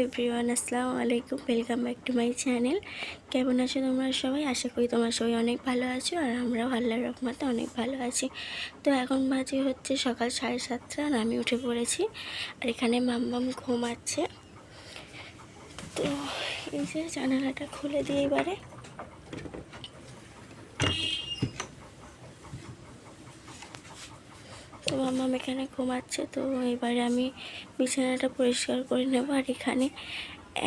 Everyone, আসসালামু আলাইকুম। Welcome back to my channel. কেমন আছো তোমরা সবাই? আশা করি তোমরা সবাই অনেক ভালো আছো, আর আমরাও আল্লাহর রহমতে অনেক ভালো আছি। তো এখন বাজে হচ্ছে সকাল 7:30, আর আমি উঠে পড়েছি। আর এখানে মাম্মাম ঘুমাচ্ছে। তো এই যে জানালাটা খুলে দিয়ে এবারে তো মাম্মাম এখানে ঘুমাচ্ছে। তো এবারে আমি বিছানাটা পরিষ্কার করে নেব। আর এখানে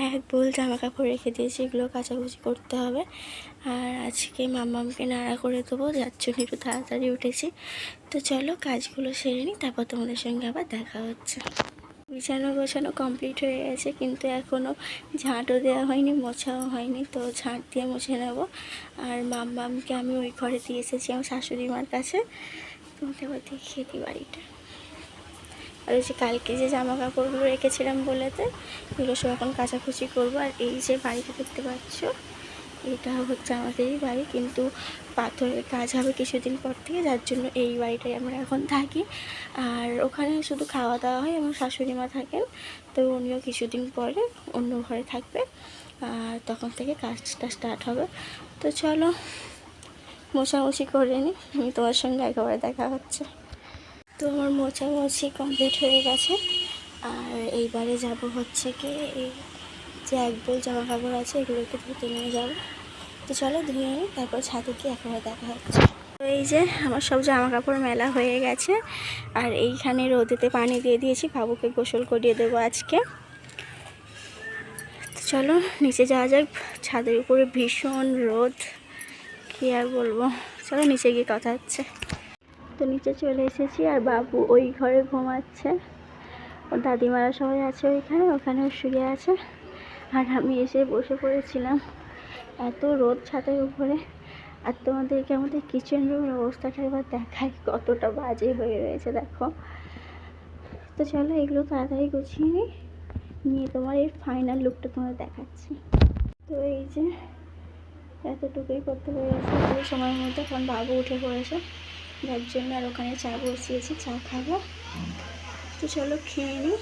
এক বোল জামা কাপড় রেখে দিয়েছি, এগুলো কাচাকুচি করতে হবে। আর আজকে মাম্মামকে নাড়া করে দেবো, যার জন্য একটু তাড়াতাড়ি উঠেছি। তো চলো কাজগুলো সেরে নিই, তারপর তোমাদের সঙ্গে আবার দেখা হচ্ছে। বিছানা গোছানো কমপ্লিট হয়ে গেছে, কিন্তু এখনও ঝাঁটও দেওয়া হয়নি, মোছাও হয়নি। তো ঝাঁট দিয়ে মুছে নেব। আর মাম্মামকে আমি ওই ঘরে দিয়ে এসেছি আমার শাশুড়ি মার কাছে। তোমাকে আবার দেখিয়ে দিই বাড়িটা। আর ওই যে কালকে যে জামা কাপড়গুলো রেখেছিলাম বলেতে, এগুলো সব এখন কাচাকুচি করবো। আর এই যে বাড়িটা দেখতে পাচ্ছ, এটা হচ্ছে আমাদেরই বাড়ি, কিন্তু পাথরের কাজ হবে কিছুদিন পর থেকে, যার জন্য এই বাড়িটাই আমরা এখন থাকি। আর ওখানে শুধু খাওয়া দাওয়া হয়, আমার শাশুড়ি মা থাকেন। তো উনিও কিছুদিন পরে অন্য ঘরে থাকবে, আর তখন থেকে কাজটা স্টার্ট হবে। তো চলো মোছামুছি করে নিই, আমি তোমার সঙ্গে একেবারে দেখা হচ্ছে। তো আমার মোছামুছি কমপ্লিট হয়ে গেছে। আর এইবারে যাব হচ্ছে কি, এই যে এক বোল জামা কাপড় আছে, এগুলোকে ধুতে নিয়ে যাবো। তো চলো ধুয়ে নিই, তারপর ছাদে গিয়ে একেবারে দেখা হচ্ছে। তো এই যে আমার সব জামা কাপড় মেলা হয়ে গেছে। আর এইখানে রোদেতে পানি দিয়ে দিয়েছি, বাবুকে গোসল করিয়ে দেবো আজকে। তো চলো নিচে যাওয়া যাক। ছাদের উপরে ভীষণ রোদ, কী আর বলবো। চলো নিচে গিয়ে কথা হচ্ছে। তো নিচে চলে এসেছি, আর বাবু ওই ঘরে ঘুমাচ্ছে। ওর দাদিমারা সবাই আছে ওইখানে, ওখানেও শুয়ে আছে। আর আমি এসে বসে পড়েছিলাম, এত রোদ ছাদের উপরে। আর তোমাদেরকে আমাদের কিচেন রুমের অবস্থাটা এবার দেখাই, কতটা বাজে হয়ে রয়েছে দেখো। তো চলো এগুলো তাড়াতাড়ি গুছিয়ে নিয়ে তোমার এর ফাইনাল লুকটা তোমার দেখাচ্ছি। তো এই যে এতটুকুই করতে পেরেছি এই সময়ের মধ্যে, কারণ বাবু উঠে পড়েছে, যার জন্য। আর ওখানে চা বসিয়েছি, চা খাবো। তো চলো খেয়ে নিই।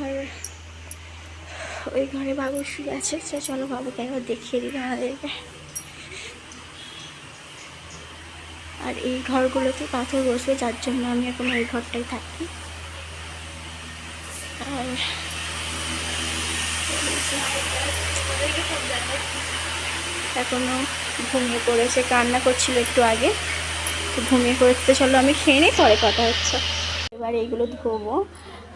আর ওই ঘরে বাবু শুয়ে আছে, চলো বাবুকে একবার দেখিয়ে দিই আমাদেরকে। আর এই ঘরগুলোতে পাথর বসবে, যার জন্য আমি এখন এই ঘরটাই থাকি। আর এখনও ঘুমিয়ে পড়েছে, কান্না করছিল একটু আগে। তো ঘুমিয়ে পড়েছে। চলো আমি খেয়ে নিই, পরে কথা হচ্ছে। এবার এইগুলো ধোবো।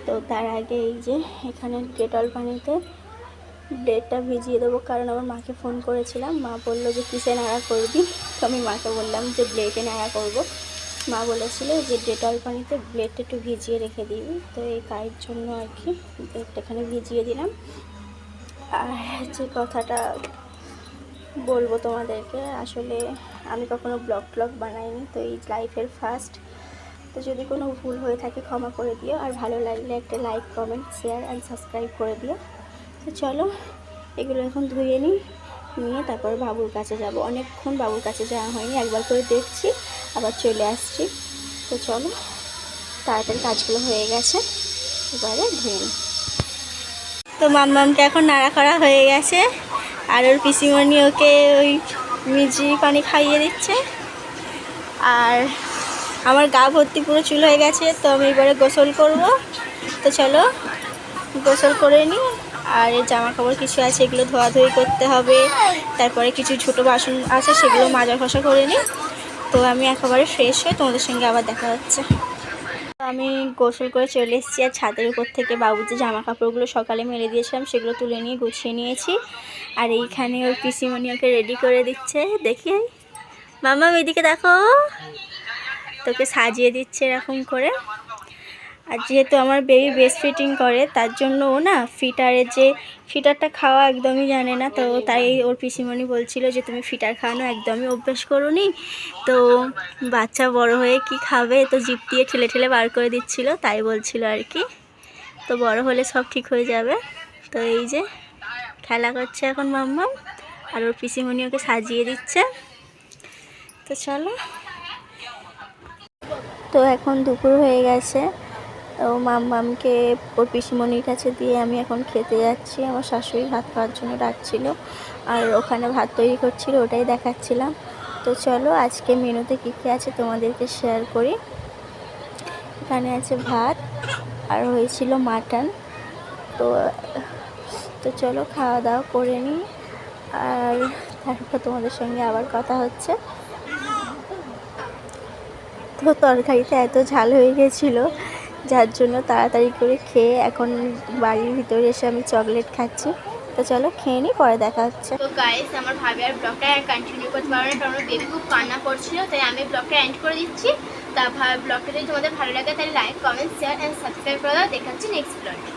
তো তার আগে এই যে এখানে ডেটল পানিতে ব্লেডটা ভিজিয়ে দেবো, কারণ আমার মাকে ফোন করেছিলাম। মা বললো যে কিসে নাড়া করবি, তো আমি মাকে বললাম যে ব্লেডে নাড়া করবো। মা বলেছিল যে ডেটল পানিতে ব্লেডটা একটু ভিজিয়ে রেখে দিবি। তো এই কাজের জন্য আর কি ব্লেডটা এখানে ভিজিয়ে দিলাম। আর যে কথাটা বলবো তোমাদেরকে, আসলে আমি কখনো ব্লগ বানাইনি, তো এই লাইফের ফার্স্ট। তো যদি কোনো ভুল হয়ে থাকে ক্ষমা করে দিও, আর ভালো লাগলে একটা like, comment, share and subscribe করে দিও। তো চলো এগুলো এখন ধুয়ে নিয়ে তারপর বাবুর কাছে যাব। অনেকক্ষণ বাবুর কাছে যাওয়া হয়নি, একবার করে দেখছি আবার চলে আসছি। তো চলো তাড়াতাড়ি কাজগুলো হয়ে গেছে, এবারে ধুয়ে নিই। তো মাম্মামকে এখন নাড়া করা হয়ে গেছে, আর ওর পিসিমণি ওকে ওই মিজি পানি খাইয়ে দিচ্ছে। আর আমার গা ভর্তি পুরো চুল হয়ে গেছে, তো আমি এবারে গোসল করব। তো চলো গোসল করে নিই। আর এই জামা কাপড় কিছু আছে, এগুলো ধোয়াধুয়ি করতে হবে। তারপরে কিছু ছোটো বাসন আছে, সেগুলো মাজা ঘষা করে নিই। তো আমি একেবারে ফ্রেশ হয়ে তোমাদের সঙ্গে আবার দেখা হচ্ছে। আমি গোসল করে চলে এসেছি, আর ছাদের উপর থেকে বাবুর যে জামা কাপড়গুলো সকালে মেলে দিয়েছিলাম সেগুলো তুলে নিয়ে গুছিয়ে নিয়েছি। আর এইখানে ওর পিসিমণি ওকে রেডি করে দিচ্ছে, দেখি মামা এদিকে দেখো, তোকে সাজিয়ে দিচ্ছে এরকম করে। আর যেহেতু আমার বেবি বেস্ট ফিটিং করে, তার জন্য ও না ফিটারটা খাওয়া একদমই জানে না। তো তাই ওর পিসিমণি বলছিল যে তুমি ফিটার খাওয়ানো একদমই অভ্যাস করোনি, তো বাচ্চা বড় হয়ে কি খাবে, তো জিভ দিয়ে ঠেলে ঠেলে বার করে দিচ্ছিল, তাই বলছিল আর কি। তো বড় হলে সব ঠিক হয়ে যাবে। তো এই যে খেলা করছে এখন মাম্মাম, আর ওর পিসিমণি ওকে সাজিয়ে দিচ্ছে। তো চলো, তো এখন দুপুর হয়ে গেছে। ও মামকে ওর পিসিমণির কাছে দিয়ে আমি এখন খেতে যাচ্ছি। আমার শাশুড়ি ভাত খাওয়ার জন্য ডাকছিল, আর ওখানে ভাত তৈরি করছিল, ওটাই দেখাচ্ছিলাম। তো চলো আজকে মেনুতে কী কী আছে তোমাদেরকে শেয়ার করি। এখানে আছে ভাত, আর হয়েছিল মাটন। তো তো চলো খাওয়া দাওয়া করে নিই, আর তারপর তোমাদের সঙ্গে আবার কথা হচ্ছে। তো তরকারিটা এত ঝাল হয়ে গেছিলো, যার জন্য তাড়াতাড়ি করে খেয়ে এখন বাড়ির ভিতরে এসে আমি চকলেট খাচ্ছি। তো চলো খেয়ে নিই, পরে দেখা হচ্ছে। তো গাইস, আমার ভাবি আর ব্লগটা কন্টিনিউ করতে পারবো না, কারণ আমার বেবি খুব কান্না করছিল, তাই আমি ব্লগটা এন্ড করে দিচ্ছি। তা ব্লগটা যদি তোমাদের ভালো লাগে তাহলে like, comment, share and subscribe করে দাও। দেখাচ্ছি নেক্সট ব্লগে।